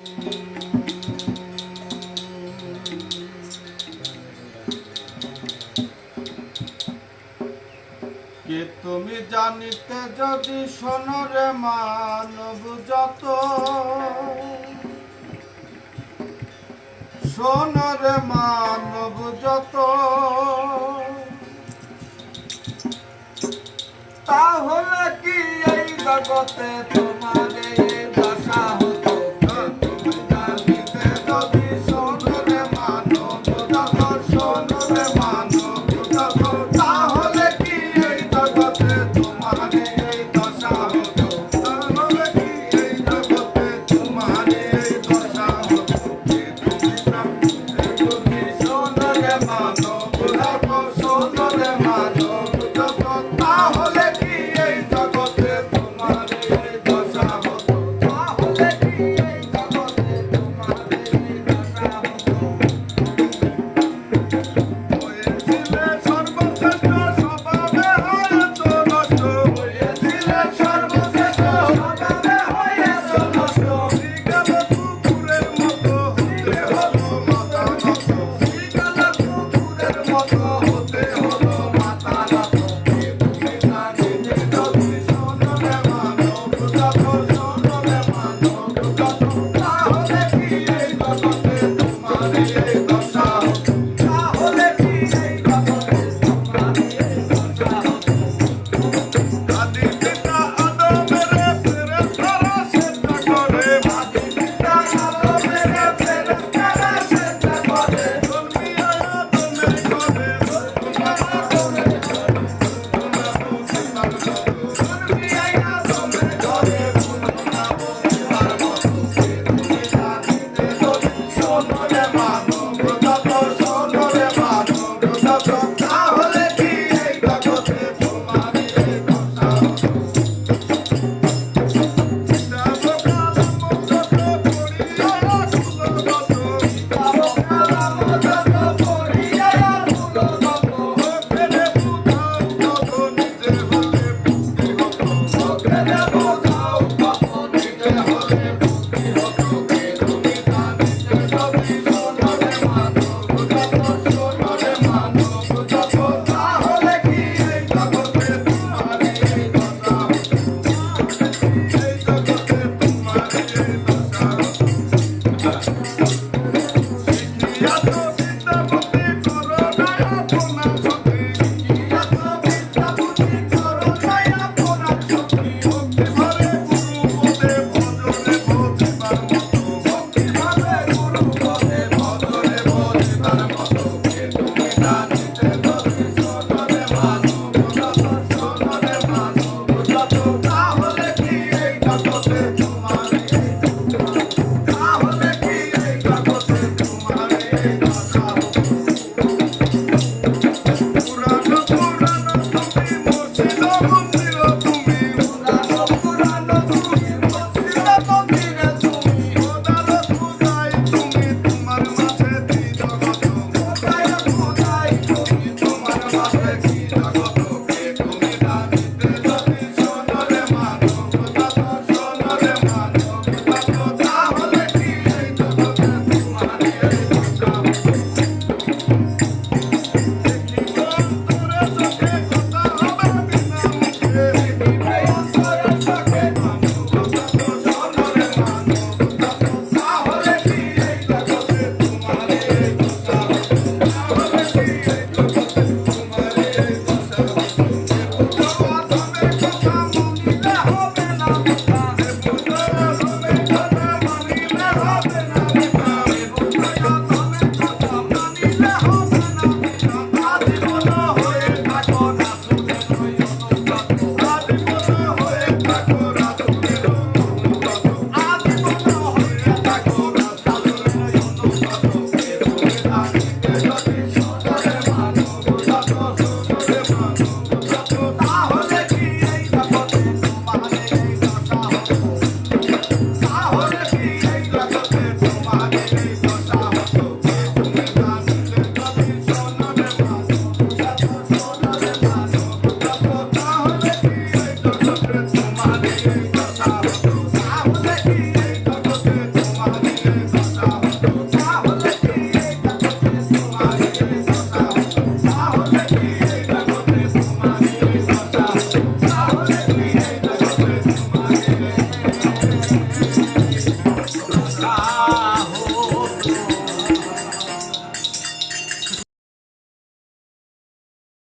কি তুমি জানিতে যদি শোনরে মানব যত, শোনরে মানব যত, তাহলে কি এই জগতে তোমার এই দশা হতো? তুমি জানিতে যদি শোনরে মানব যত, শোনরে মানব যত, তাহলে কি এই জগতে তোমার এই দশা হতো? তাহলে কি এই জগতে তোমার এই দশা হতো? তুমি জানিতে যদি শোনরে মানব যত, শোনরে মানব যত, তাহলে কি এই জগতে তোমার এই দশা হতো? তাহলে কি এই জগতে তোমার এই দশা হতো? হয়েছিলে সর্বশ্রেষ্ঠ স্বভাবে হয়েছ নষ্ট, হয়েছিলে সর্বশ্রেষ্ঠ স্বভাবে হয়েছ নষ্ট, শ্রীকাল কুকুরের মতো হতে হলো মাথা নত, শ্রীকাল কুকুরের মতো হতে হলো মাথা নত। তুমি জানিতে যদি শোনরে মানব যত, শোনরে মানব যত, তাহলে